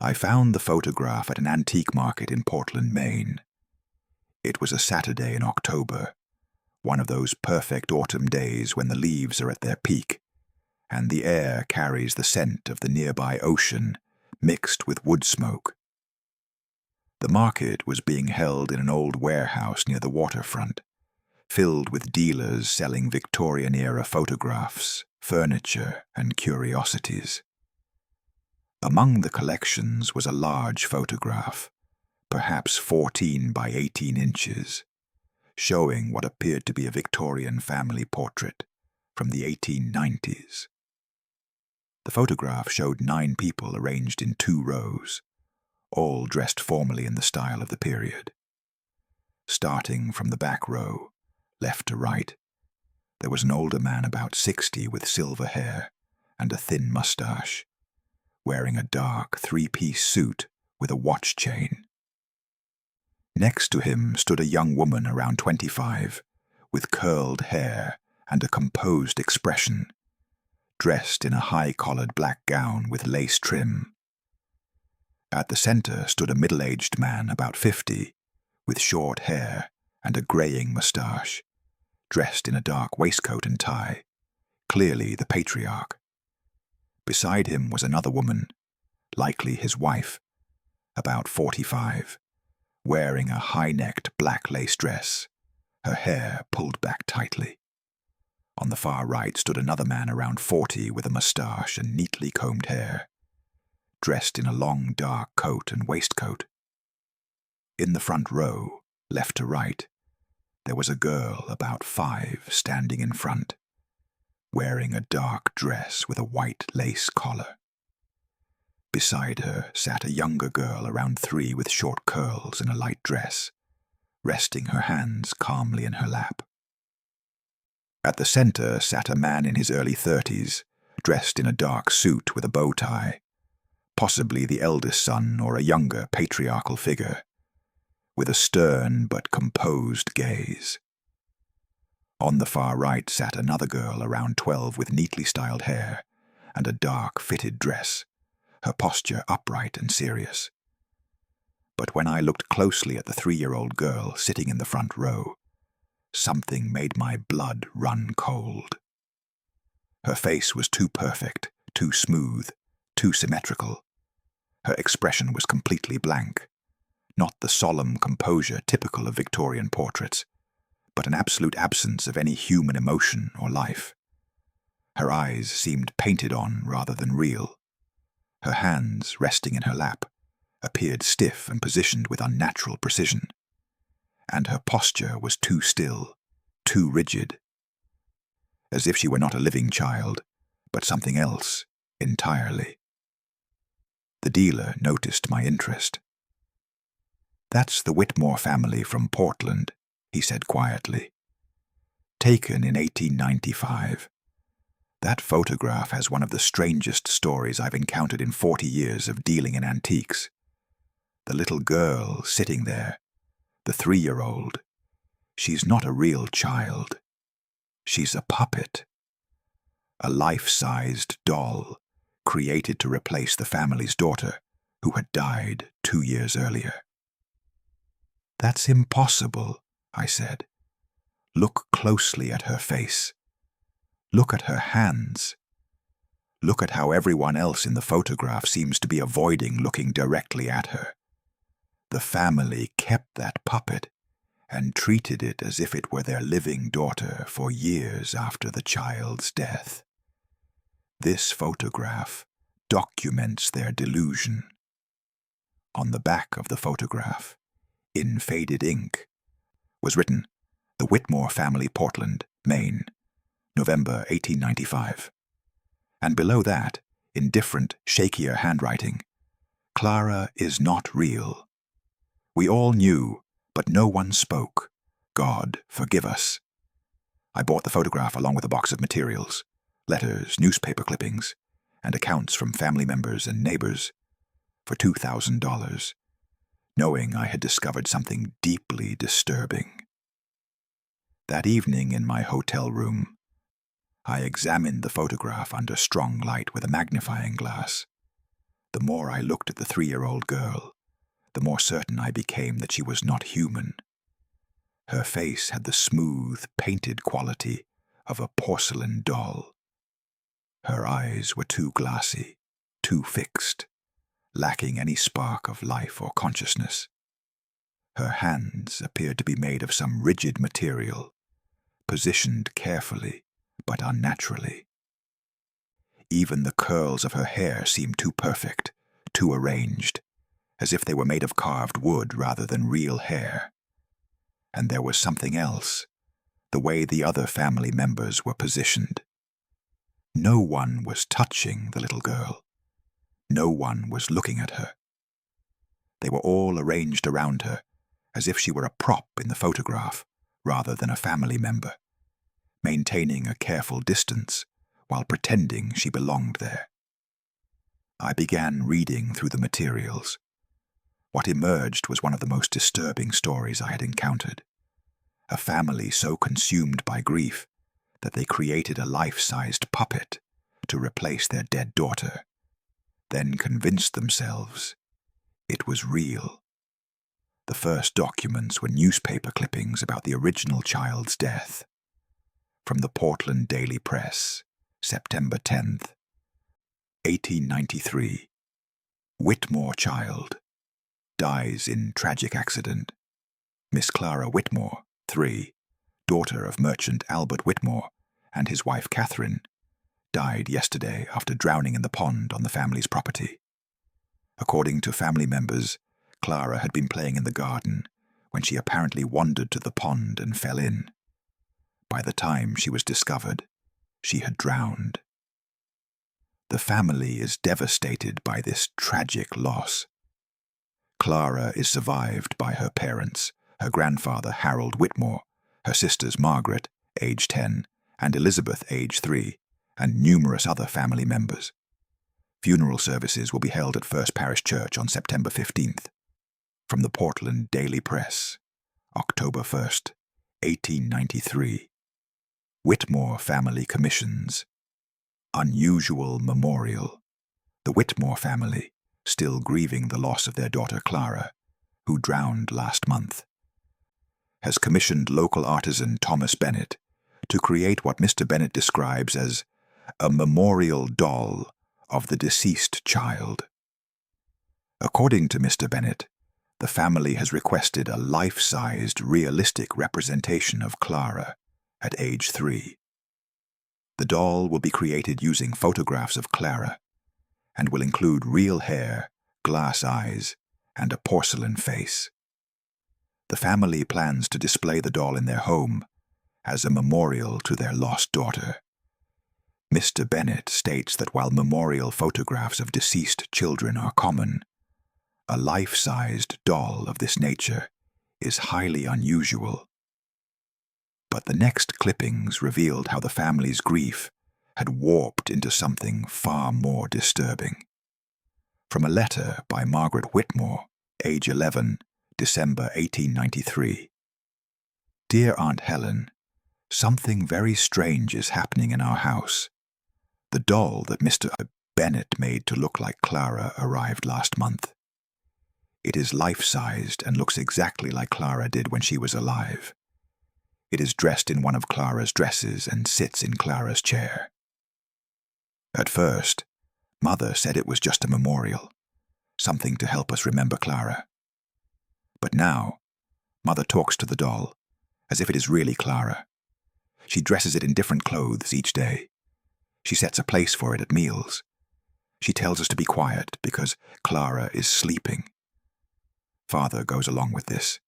I found the photograph at an antique market in Portland, Maine. It was a Saturday in October, one of those perfect autumn days when the leaves are at their peak, and the air carries the scent of the nearby ocean mixed with wood smoke. The market was being held in an old warehouse near the waterfront, filled with dealers selling Victorian-era photographs, furniture, and curiosities. Among the collections was a large photograph, perhaps 14 by 18 inches, showing what appeared to be a Victorian family portrait from the 1890s. The photograph showed 9 people arranged in 2 rows, all dressed formally in the style of the period. Starting from the back row, left to right, there was an older man about 60 with silver hair and a thin mustache, wearing a dark 3-piece suit with a watch chain. Next to him stood a young woman around 25, with curled hair and a composed expression, dressed in a high-collared black gown with lace trim. At the center stood a middle-aged man about 50, with short hair and a graying mustache, dressed in a dark waistcoat and tie, clearly the patriarch. Beside him was another woman, likely his wife, about 45, wearing a high-necked black lace dress, her hair pulled back tightly. On the far right stood another man around 40 with a mustache and neatly combed hair, dressed in a long dark coat and waistcoat. In the front row, left to right, there was a girl about 5 standing in front, wearing a dark dress with a white lace collar. Beside her sat a younger girl around 3 with short curls and a light dress, resting her hands calmly in her lap. At the center sat a man in his early 30s, dressed in a dark suit with a bow tie, possibly the eldest son or a younger patriarchal figure, with a stern but composed gaze. On the far right sat another girl around 12 with neatly styled hair and a dark fitted dress, her posture upright and serious. But when I looked closely at the 3-year-old girl sitting in the front row, something made my blood run cold. Her face was too perfect, too smooth, too symmetrical. Her expression was completely blank, not the solemn composure typical of Victorian portraits, but an absolute absence of any human emotion or life. Her eyes seemed painted on rather than real. Her hands, resting in her lap, appeared stiff and positioned with unnatural precision, and her posture was too still, too rigid, as if she were not a living child, but something else entirely. The dealer noticed my interest. "That's the Whitmore family from Portland," he said quietly. "Taken in 1895. That photograph has one of the strangest stories I've encountered in 40 years of dealing in antiques. The little girl sitting there, the 3-year-old, she's not a real child. She's a puppet. A life-sized doll created to replace the family's daughter, who had died 2 years earlier." "That's impossible," I said. "Look closely at her face. Look at her hands. Look at how everyone else in the photograph seems to be avoiding looking directly at her. The family kept that puppet and treated it as if it were their living daughter for years after the child's death. This photograph documents their delusion." On the back of the photograph, in faded ink, was written, "The Whitmore family, Portland, Maine, November 1895. And below that, in different, shakier handwriting, "Clara is not real. We all knew, but no one spoke. God forgive us." I bought the photograph along with a box of materials, letters, newspaper clippings, and accounts from family members and neighbors, for $2,000, knowing I had discovered something deeply disturbing. That evening in my hotel room, I examined the photograph under strong light with a magnifying glass. The more I looked at the 3-year-old girl, the more certain I became that she was not human. Her face had the smooth, painted quality of a porcelain doll. Her eyes were too glassy, too fixed, lacking any spark of life or consciousness. Her hands appeared to be made of some rigid material, positioned carefully but unnaturally. Even the curls of her hair seemed too perfect, too arranged, as if they were made of carved wood rather than real hair. And there was something else, the way the other family members were positioned. No one was touching the little girl. No one was looking at her. They were all arranged around her, as if she were a prop in the photograph rather than a family member, maintaining a careful distance while pretending she belonged there. I began reading through the materials. What emerged was one of the most disturbing stories I had encountered. A family so consumed by grief that they created a life-sized puppet to replace their dead daughter, then convinced themselves it was real. The first documents were newspaper clippings about the original child's death. From the Portland Daily Press, September 10th, 1893. Whitmore child dies in tragic accident. Miss Clara Whitmore, 3, daughter of merchant Albert Whitmore, and his wife Catherine, died yesterday after drowning in the pond on the family's property. According to family members, Clara had been playing in the garden when she apparently wandered to the pond and fell in. By the time she was discovered, she had drowned. The family is devastated by this tragic loss. Clara is survived by her parents, her grandfather Harold Whitmore, her sisters Margaret, age 10, and Elizabeth, age 3, and numerous other family members. Funeral services will be held at First Parish Church on September 15th. From the Portland Daily Press, October 1st, 1893. Whitmore family commissions. Unusual memorial. The Whitmore family, still grieving the loss of their daughter Clara, who drowned last month, has commissioned local artisan Thomas Bennett to create what Mr. Bennett describes as a memorial doll of the deceased child. According to Mr. Bennett, the family has requested a life-sized, realistic representation of Clara at age 3. The doll will be created using photographs of Clara and will include real hair, glass eyes, and a porcelain face. The family plans to display the doll in their home as a memorial to their lost daughter. Mr. Bennett states that while memorial photographs of deceased children are common, a life-sized doll of this nature is highly unusual. But the next clippings revealed how the family's grief had warped into something far more disturbing. From a letter by Margaret Whitmore, age 11, December 1893. Dear Aunt Helen, something very strange is happening in our house. The doll that Mr. Bennett made to look like Clara arrived last month. It is life-sized and looks exactly like Clara did when she was alive. It is dressed in one of Clara's dresses and sits in Clara's chair. At first, Mother said it was just a memorial, something to help us remember Clara. But now, Mother talks to the doll as if it is really Clara. She dresses it in different clothes each day. She sets a place for it at meals. She tells us to be quiet because Clara is sleeping. Father goes along with this.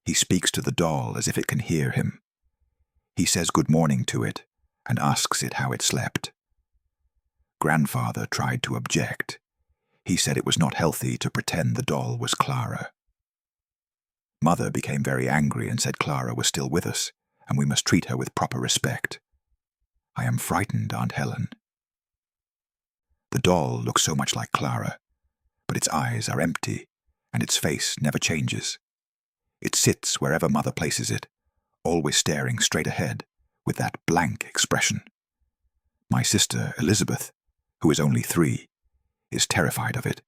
He speaks to the doll as if it can hear him. He says good morning to it and asks it how it slept. Grandfather tried to object. He said it was not healthy to pretend the doll was Clara. Mother became very angry and said Clara was still with us and we must treat her with proper respect. I am frightened, Aunt Helen. The doll looks so much like Clara, but its eyes are empty and its face never changes. It sits wherever Mother places it, always staring straight ahead with that blank expression. My sister, Elizabeth, who is only 3, is terrified of it.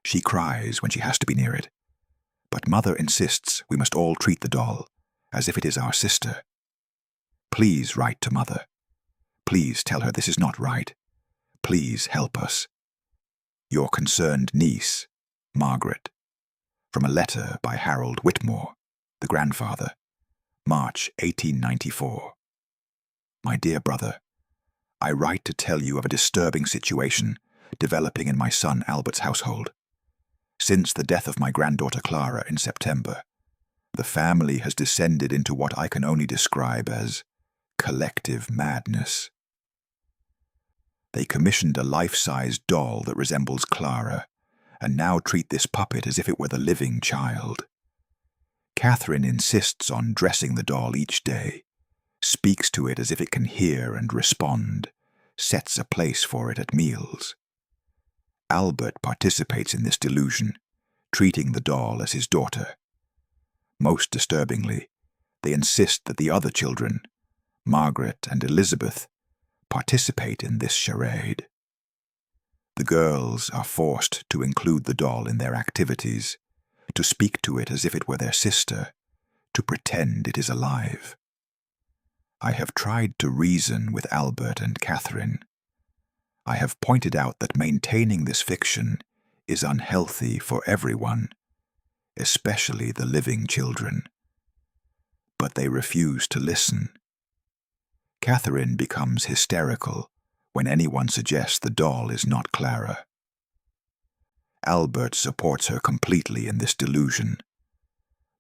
She cries when she has to be near it. But Mother insists we must all treat the doll as if it is our sister. Please write to Mother. Please tell her this is not right. Please help us. Your concerned niece, Margaret. From a letter by Harold Whitmore, the grandfather, March 1894. My dear brother, I write to tell you of a disturbing situation developing in my son Albert's household. Since the death of my granddaughter Clara in September, the family has descended into what I can only describe as collective madness. They commissioned a life-sized doll that resembles Clara, and now treat this puppet as if it were the living child. Catherine insists on dressing the doll each day, speaks to it as if it can hear and respond, sets a place for it at meals. Albert participates in this delusion, treating the doll as his daughter. Most disturbingly, they insist that the other children, Margaret and Elizabeth, participate in this charade. The girls are forced to include the doll in their activities, to speak to it as if it were their sister, to pretend it is alive. I have tried to reason with Albert and Catherine. I have pointed out that maintaining this fiction is unhealthy for everyone, especially the living children. But they refuse to listen. Catherine becomes hysterical when anyone suggests the doll is not Clara. Albert supports her completely in this delusion.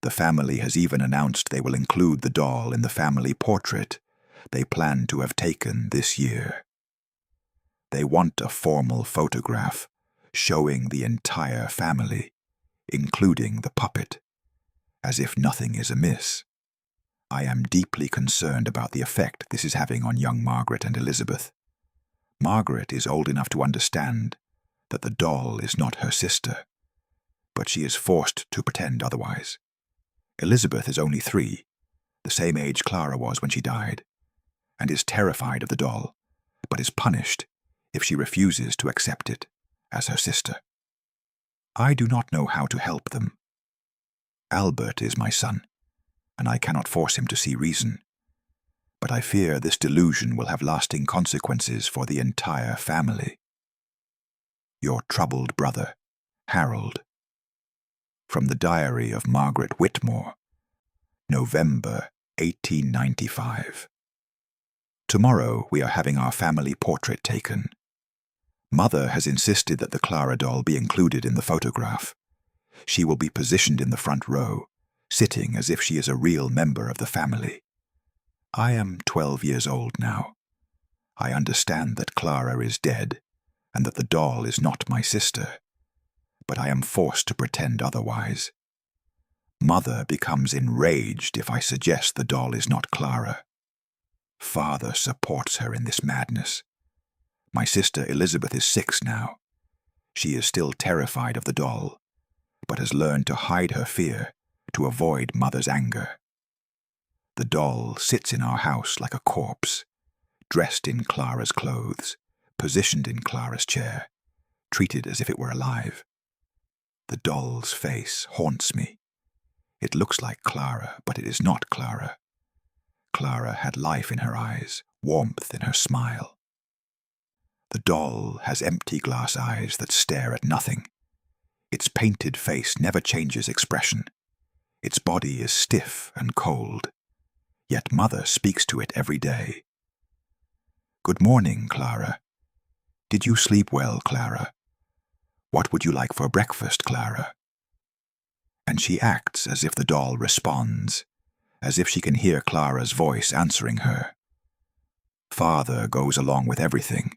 The family has even announced they will include the doll in the family portrait they plan to have taken this year. They want a formal photograph showing the entire family, including the puppet, as if nothing is amiss. I am deeply concerned about the effect this is having on young Margaret and Elizabeth. Margaret is old enough to understand that the doll is not her sister, but she is forced to pretend otherwise. Elizabeth is only 3, the same age Clara was when she died, and is terrified of the doll, but is punished if she refuses to accept it as her sister. I do not know how to help them. Albert is my son, and I cannot force him to see reason, but I fear this delusion will have lasting consequences for the entire family. Your troubled brother, Harold. From the diary of Margaret Whitmore, November 1895. Tomorrow we are having our family portrait taken. Mother has insisted that the Clara doll be included in the photograph. She will be positioned in the front row, sitting as if she is a real member of the family. I am 12 years old now. I understand that Clara is dead, and that the doll is not my sister, but I am forced to pretend otherwise. Mother becomes enraged if I suggest the doll is not Clara. Father supports her in this madness. My sister Elizabeth is 6 now. She is still terrified of the doll, but has learned to hide her fear to avoid Mother's anger. The doll sits in our house like a corpse, dressed in Clara's clothes, positioned in Clara's chair, treated as if it were alive. The doll's face haunts me. It looks like Clara, but it is not Clara. Clara had life in her eyes, warmth in her smile. The doll has empty glass eyes that stare at nothing. Its painted face never changes expression. Its body is stiff and cold. Yet Mother speaks to it every day. Good morning, Clara. Did you sleep well, Clara? What would you like for breakfast, Clara? And she acts as if the doll responds, as if she can hear Clara's voice answering her. Father goes along with everything.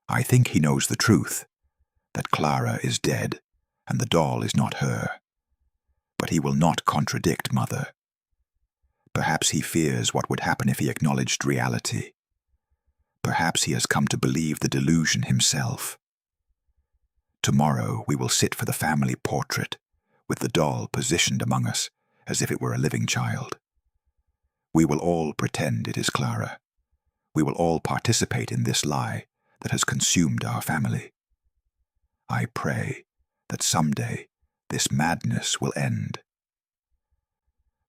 I think he knows the truth, that Clara is dead and the doll is not her. But he will not contradict Mother. Perhaps he fears what would happen if he acknowledged reality. Perhaps he has come to believe the delusion himself. Tomorrow we will sit for the family portrait, with the doll positioned among us as if it were a living child. We will all pretend it is Clara. We will all participate in this lie that has consumed our family. I pray that someday this madness will end.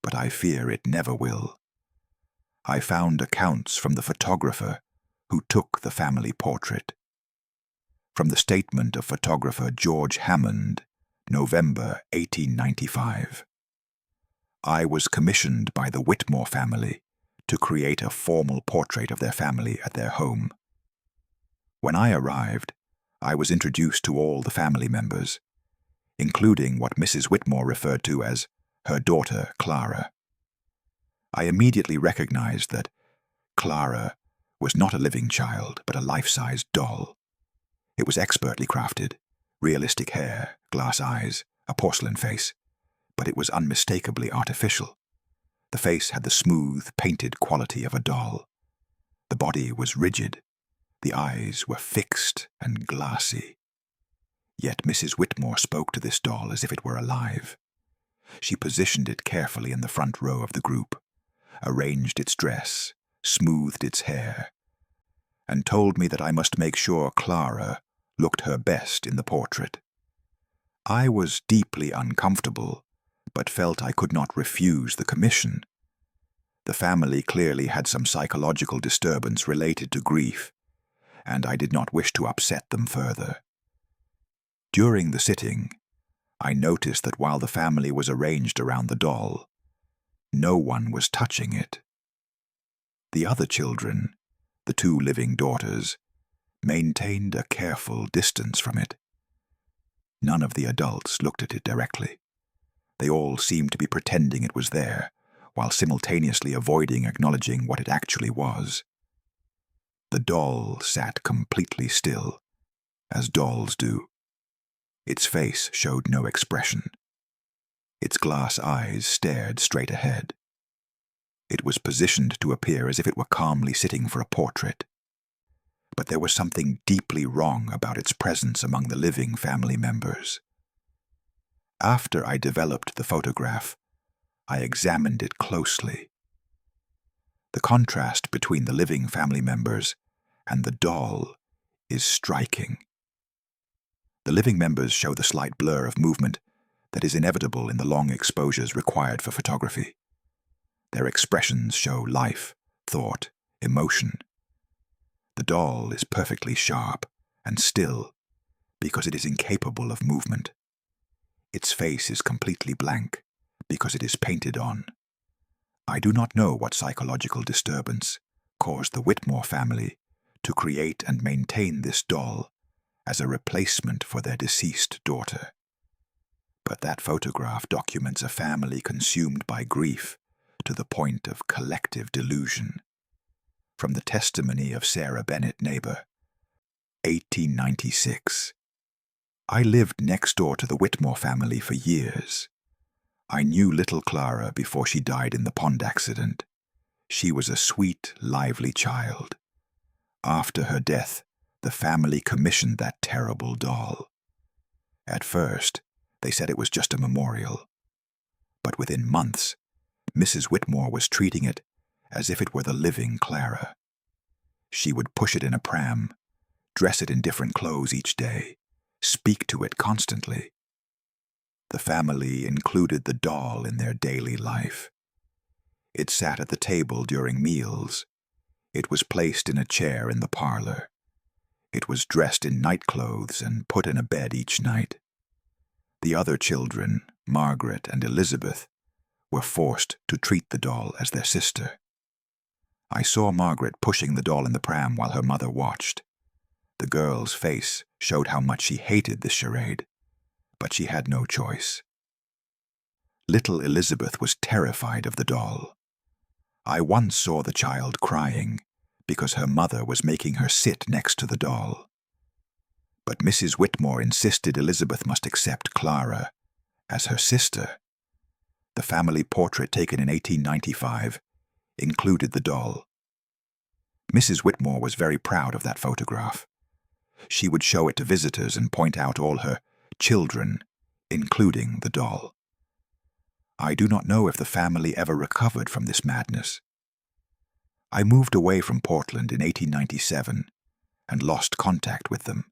But I fear it never will. I found accounts from the photographer who took the family portrait. From the statement of photographer George Hammond, November 1895. I was commissioned by the Whitmore family to create a formal portrait of their family at their home. When I arrived, I was introduced to all the family members, including what Mrs. Whitmore referred to as her daughter, Clara. I immediately recognized that Clara was not a living child, but a life-sized doll. It was expertly crafted, realistic hair, glass eyes, a porcelain face, but it was unmistakably artificial. The face had the smooth, painted quality of a doll. The body was rigid. The eyes were fixed and glassy. Yet Mrs. Whitmore spoke to this doll as if it were alive. She positioned it carefully in the front row of the group, arranged its dress, smoothed its hair, and told me that I must make sure Clara looked her best in the portrait. I was deeply uncomfortable, but felt I could not refuse the commission. The family clearly had some psychological disturbance related to grief, and I did not wish to upset them further. During the sitting, I noticed that while the family was arranged around the doll, no one was touching it. The other children, the two living daughters, maintained a careful distance from it. None of the adults looked at it directly. They all seemed to be pretending it was there, while simultaneously avoiding acknowledging what it actually was. The doll sat completely still, as dolls do. Its face showed no expression. Its glass eyes stared straight ahead. It was positioned to appear as if it were calmly sitting for a portrait. But there was something deeply wrong about its presence among the living family members. After I developed the photograph, I examined it closely. The contrast between the living family members and the doll is striking. The living members show the slight blur of movement that is inevitable in the long exposures required for photography. Their expressions show life, thought, emotion. The doll is perfectly sharp and still because it is incapable of movement. Its face is completely blank because it is painted on. I do not know what psychological disturbance caused the Whitmore family to create and maintain this doll as a replacement for their deceased daughter. But that photograph documents a family consumed by grief to the point of collective delusion. From the testimony of Sarah Bennett, neighbor, 1896. I lived next door to the Whitmore family for years. I knew little Clara before she died in the pond accident. She was a sweet, lively child. After her death, the family commissioned that terrible doll. At first, they said it was just a memorial. But within months, Mrs. Whitmore was treating it as if it were the living Clara. She would push it in a pram, dress it in different clothes each day, speak to it constantly. The family included the doll in their daily life. It sat at the table during meals. It was placed in a chair in the parlor. It was dressed in nightclothes and put in a bed each night. The other children, Margaret and Elizabeth, were forced to treat the doll as their sister. I saw Margaret pushing the doll in the pram while her mother watched. The girl's face showed how much she hated this charade, but she had no choice. Little Elizabeth was terrified of the doll. I once saw the child crying because her mother was making her sit next to the doll. But Mrs. Whitmore insisted Elizabeth must accept Clara as her sister. The family portrait taken in 1895 included the doll. Mrs. Whitmore was very proud of that photograph. She would show it to visitors and point out all her children, including the doll. I do not know if the family ever recovered from this madness. I moved away from Portland in 1897 and lost contact with them.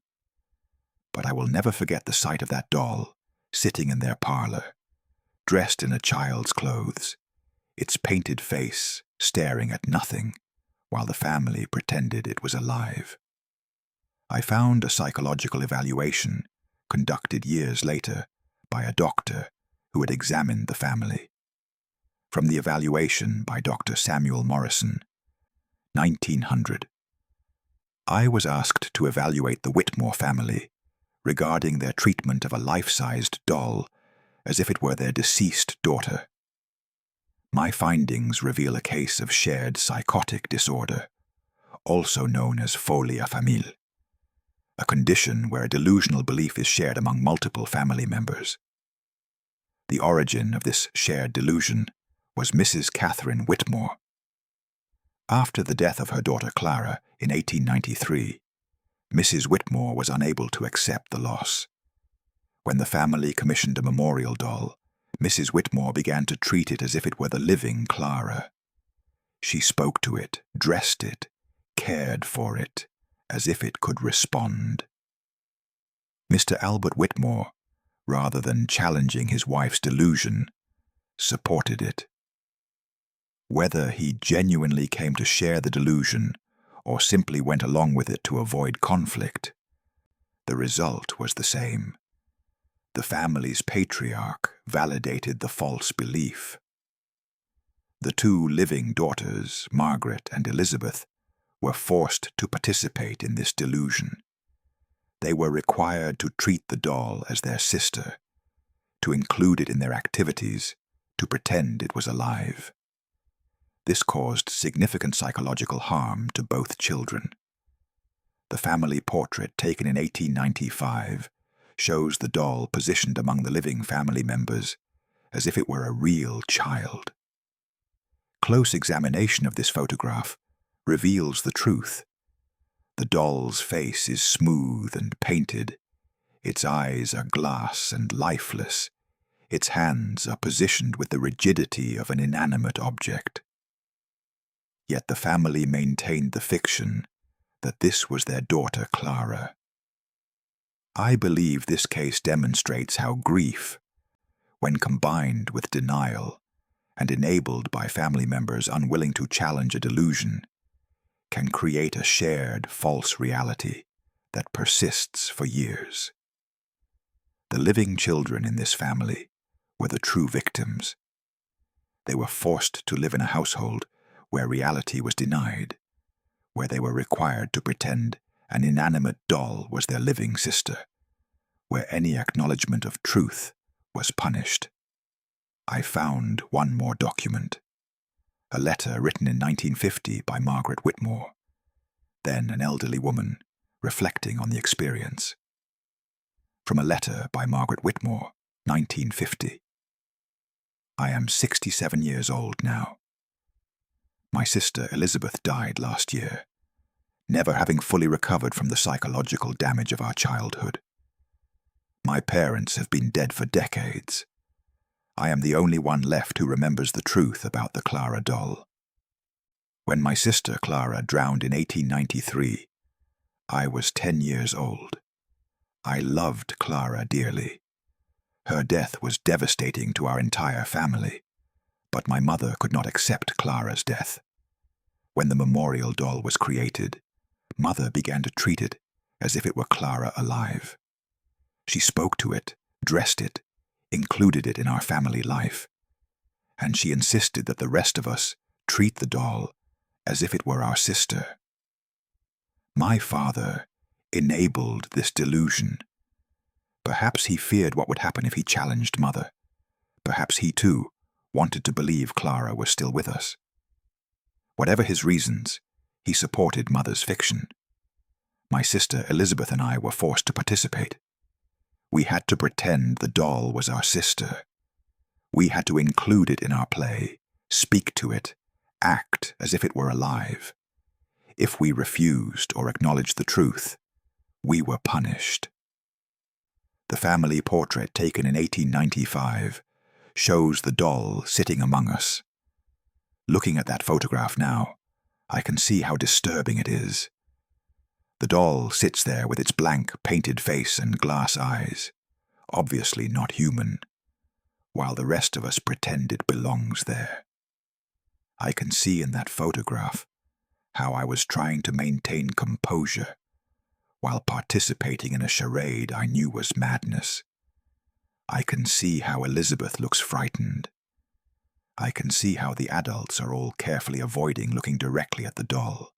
But I will never forget the sight of that doll, sitting in their parlor, dressed in a child's clothes, its painted face staring at nothing, while the family pretended it was alive. I found a psychological evaluation conducted years later by a doctor who had examined the family. From the evaluation by Dr. Samuel Morrison, 1900, I was asked to evaluate the Whitmore family regarding their treatment of a life-sized doll as if it were their deceased daughter. My findings reveal a case of shared psychotic disorder, also known as folie à famille, a condition where a delusional belief is shared among multiple family members. The origin of this shared delusion was Mrs. Catherine Whitmore. After the death of her daughter Clara in 1893, Mrs. Whitmore was unable to accept the loss. When the family commissioned a memorial doll, Mrs. Whitmore began to treat it as if it were the living Clara. She spoke to it, dressed it, cared for it, as if it could respond. Mr. Albert Whitmore, rather than challenging his wife's delusion, supported it. Whether he genuinely came to share the delusion or simply went along with it to avoid conflict, the result was the same. The family's patriarch validated the false belief. The two living daughters, Margaret and Elizabeth, were forced to participate in this delusion. They were required to treat the doll as their sister, to include it in their activities, to pretend it was alive. This caused significant psychological harm to both children. The family portrait taken in 1895 shows the doll positioned among the living family members as if it were a real child. Close examination of this photograph reveals the truth. The doll's face is smooth and painted. Its eyes are glass and lifeless. Its hands are positioned with the rigidity of an inanimate object. Yet the family maintained the fiction that this was their daughter Clara. I believe this case demonstrates how grief, when combined with denial and enabled by family members unwilling to challenge a delusion, can create a shared false reality that persists for years. The living children in this family were the true victims. They were forced to live in a household where reality was denied, where they were required to pretend an inanimate doll was their living sister, where any acknowledgement of truth was punished. I found one more document, a letter written in 1950 by Margaret Whitmore, then an elderly woman, reflecting on the experience. From a letter by Margaret Whitmore, 1950. I am 67 years old now. My sister Elizabeth died last year, never having fully recovered from the psychological damage of our childhood. My parents have been dead for decades. I am the only one left who remembers the truth about the Clara doll. When my sister Clara drowned in 1893, I was 10 years old. I loved Clara dearly. Her death was devastating to our entire family, but my mother could not accept Clara's death. When the memorial doll was created, Mother began to treat it as if it were Clara alive. She spoke to it, dressed it, included it in our family life, and she insisted that the rest of us treat the doll as if it were our sister. My father enabled this delusion. Perhaps he feared what would happen if he challenged Mother. Perhaps he, too, wanted to believe Clara was still with us. Whatever his reasons, he supported Mother's fiction. My sister Elizabeth and I were forced to participate. We had to pretend the doll was our sister. We had to include it in our play, speak to it, act as if it were alive. If we refused or acknowledged the truth, we were punished. The family portrait taken in 1895 shows the doll sitting among us. Looking at that photograph now, I can see how disturbing it is. The doll sits there with its blank, painted face and glass eyes, obviously not human, while the rest of us pretend it belongs there. I can see in that photograph how I was trying to maintain composure while participating in a charade I knew was madness. I can see how Elizabeth looks frightened. I can see how the adults are all carefully avoiding looking directly at the doll,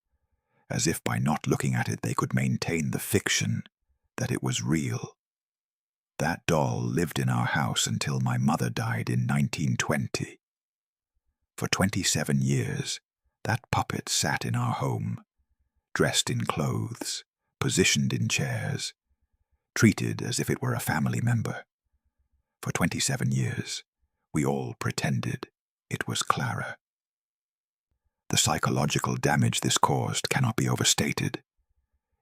as if by not looking at it they could maintain the fiction that it was real. That doll lived in our house until my mother died in 1920. For 27 years, that puppet sat in our home, dressed in clothes, positioned in chairs, treated as if it were a family member. For 27 years, we all pretended it was Clara. The psychological damage this caused cannot be overstated.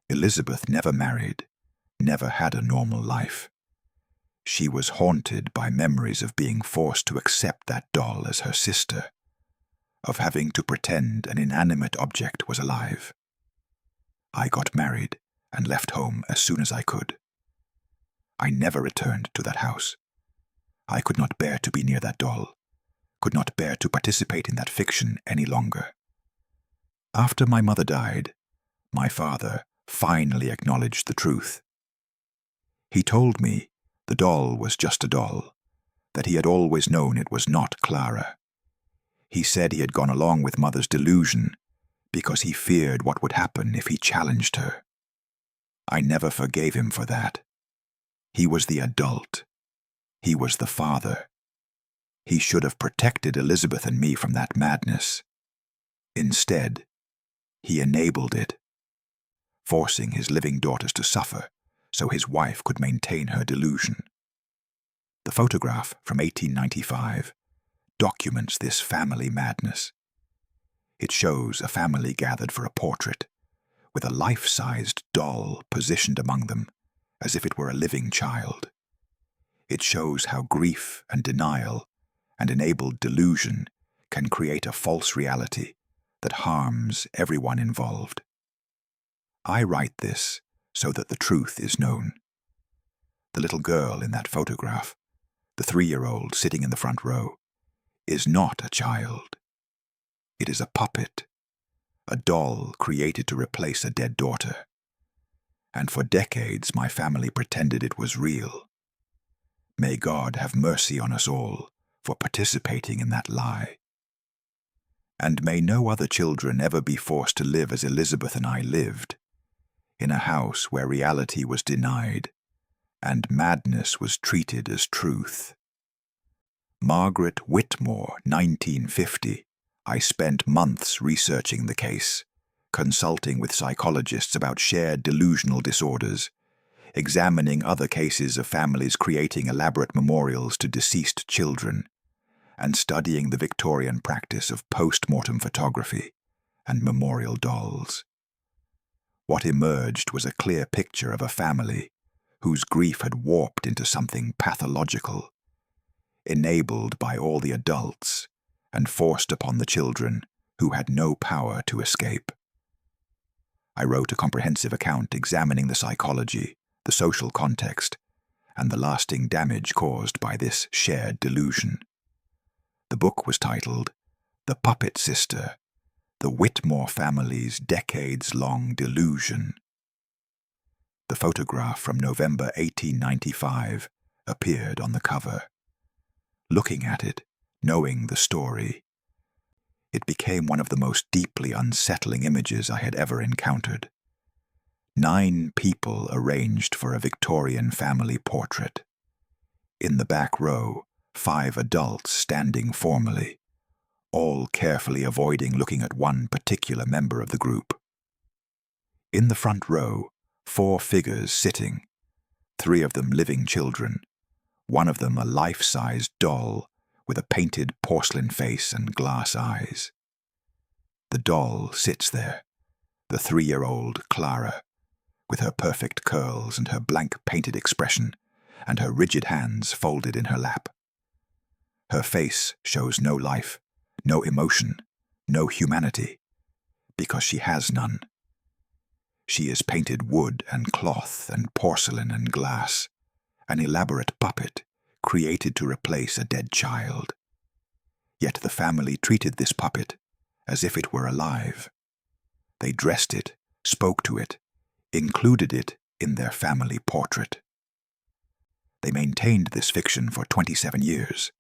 Elizabeth never married, never had a normal life. She was haunted by memories of being forced to accept that doll as her sister, of having to pretend an inanimate object was alive. I got married and left home as soon as I could. I never returned to that house. I could not bear to be near that doll, could not bear to participate in that fiction any longer. After my mother died, my father finally acknowledged the truth. He told me the doll was just a doll, that he had always known it was not Clara. He said he had gone along with Mother's delusion because he feared what would happen if he challenged her. I never forgave him for that. He was the adult. He was the father. He should have protected Elizabeth and me from that madness. Instead, he enabled it, forcing his living daughters to suffer so his wife could maintain her delusion. The photograph from 1895 documents this family madness. It shows a family gathered for a portrait, with a life-sized doll positioned among them as if it were a living child. It shows how grief and denial and enabled delusion can create a false reality that harms everyone involved. I write this so that the truth is known. The little girl in that photograph, the 3-year-old sitting in the front row, is not a child. It is a puppet, a doll created to replace a dead daughter. And for decades my family pretended it was real. May God have mercy on us all for participating in that lie. And may no other children ever be forced to live as Elizabeth and I lived, in a house where reality was denied and madness was treated as truth. Margaret Whitmore, 1950. I spent months researching the case, consulting with psychologists about shared delusional disorders, examining other cases of families creating elaborate memorials to deceased children, and studying the Victorian practice of post-mortem photography and memorial dolls. What emerged was a clear picture of a family whose grief had warped into something pathological, enabled by all the adults and forced upon the children who had no power to escape. I wrote a comprehensive account examining the psychology, the social context, and the lasting damage caused by this shared delusion. The book was titled The Puppet Sister, The Whitmore Family's Decades-Long Delusion. The photograph from November 1895 appeared on the cover. Looking at it, knowing the story, it became one of the most deeply unsettling images I had ever encountered. 9 people arranged for a Victorian family portrait. In the back row, 5 adults standing formally, all carefully avoiding looking at one particular member of the group. In the front row, 4 figures sitting, 3 of them living children, one of them a life-sized doll with a painted porcelain face and glass eyes. The doll sits there, the 3-year-old Clara, with her perfect curls and her blank painted expression and her rigid hands folded in her lap. Her face shows no life, no emotion, no humanity, because she has none. She is painted wood and cloth and porcelain and glass, an elaborate puppet created to replace a dead child. Yet the family treated this puppet as if it were alive. They dressed it, spoke to it, included it in their family portrait. They maintained this fiction for 27 years,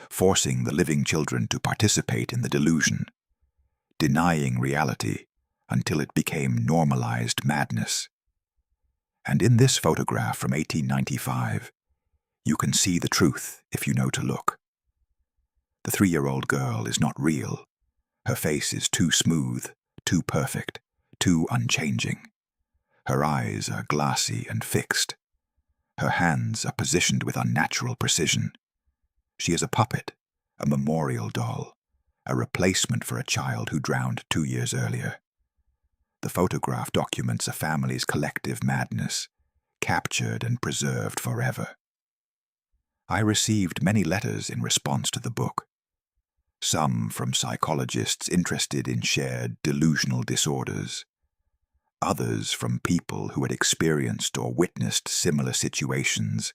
forcing the living children to participate in the delusion, denying reality until it became normalized madness. And in this photograph from 1895, you can see the truth if you know to look. The 3-year-old girl is not real. Her face is too smooth, too perfect, too unchanging. Her eyes are glassy and fixed. Her hands are positioned with unnatural precision. She is a puppet, a memorial doll, a replacement for a child who drowned 2 years earlier. The photograph documents a family's collective madness, captured and preserved forever. I received many letters in response to the book. Some from psychologists interested in shared delusional disorders. Others from people who had experienced or witnessed similar situations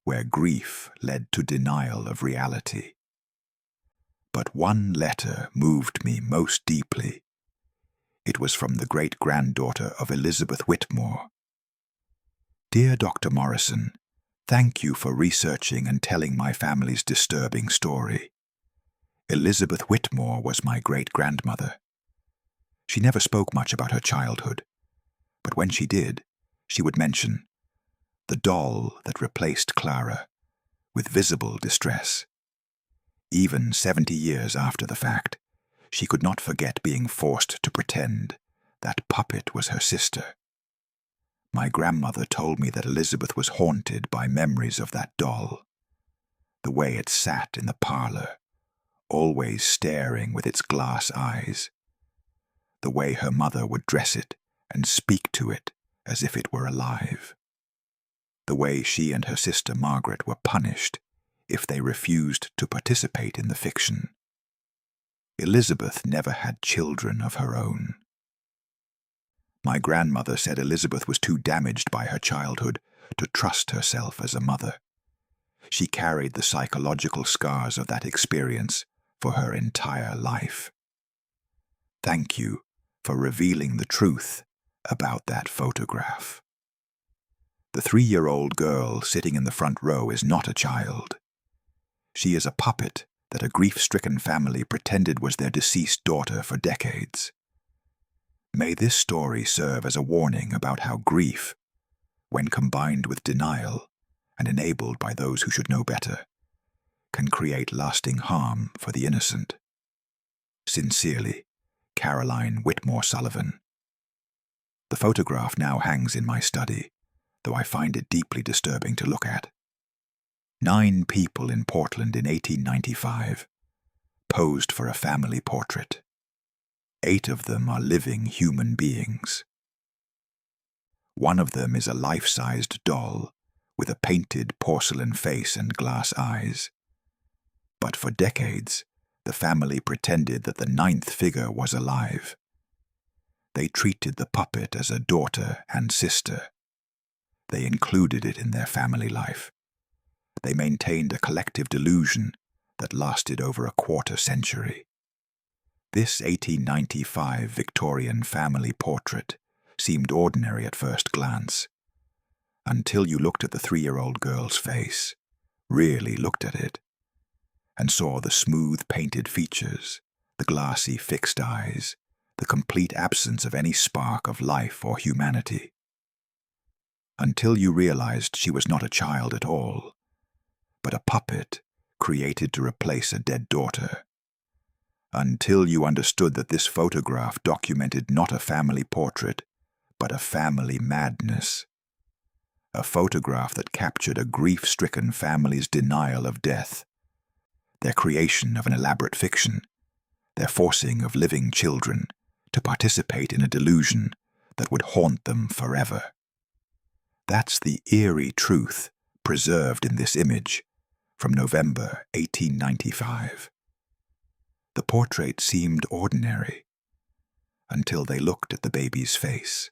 where grief led to denial of reality. But one letter moved me most deeply. It was from the great-granddaughter of Elizabeth Whitmore. Dear Dr. Morrison, thank you for researching and telling my family's disturbing story. Elizabeth Whitmore was my great-grandmother. She never spoke much about her childhood, but when she did, she would mention the doll that replaced Clara, with visible distress. Even 70 years after the fact, she could not forget being forced to pretend that puppet was her sister. My grandmother told me that Elizabeth was haunted by memories of that doll, the way it sat in the parlor, always staring with its glass eyes, the way her mother would dress it and speak to it as if it were alive, the way she and her sister Margaret were punished if they refused to participate in the fiction. Elizabeth never had children of her own. My grandmother said Elizabeth was too damaged by her childhood to trust herself as a mother. She carried the psychological scars of that experience for her entire life. Thank you for revealing the truth about that photograph. The 3-year-old girl sitting in the front row is not a child. She is a puppet that a grief-stricken family pretended was their deceased daughter for decades. May this story serve as a warning about how grief, when combined with denial and enabled by those who should know better, can create lasting harm for the innocent. Sincerely, Caroline Whitmore Sullivan. The photograph now hangs in my study, though I find it deeply disturbing to look at. 9 people in Portland in 1895 posed for a family portrait. 8 of them are living human beings. One of them is a life-sized doll with a painted porcelain face and glass eyes. But for decades, the family pretended that the 9th figure was alive. They treated the puppet as a daughter and sister. They included it in their family life. They maintained a collective delusion that lasted over a quarter-century. This 1895 Victorian family portrait seemed ordinary at first glance, until you looked at the 3-year-old girl's face, really looked at it, and saw the smooth painted features, the glassy fixed eyes, the complete absence of any spark of life or humanity. Until you realized she was not a child at all, but a puppet created to replace a dead daughter. Until you understood that this photograph documented not a family portrait, but a family madness. A photograph that captured a grief-stricken family's denial of death, their creation of an elaborate fiction, their forcing of living children to participate in a delusion that would haunt them forever. That's the eerie truth preserved in this image from November 1895. The portrait seemed ordinary until they looked at the baby's face.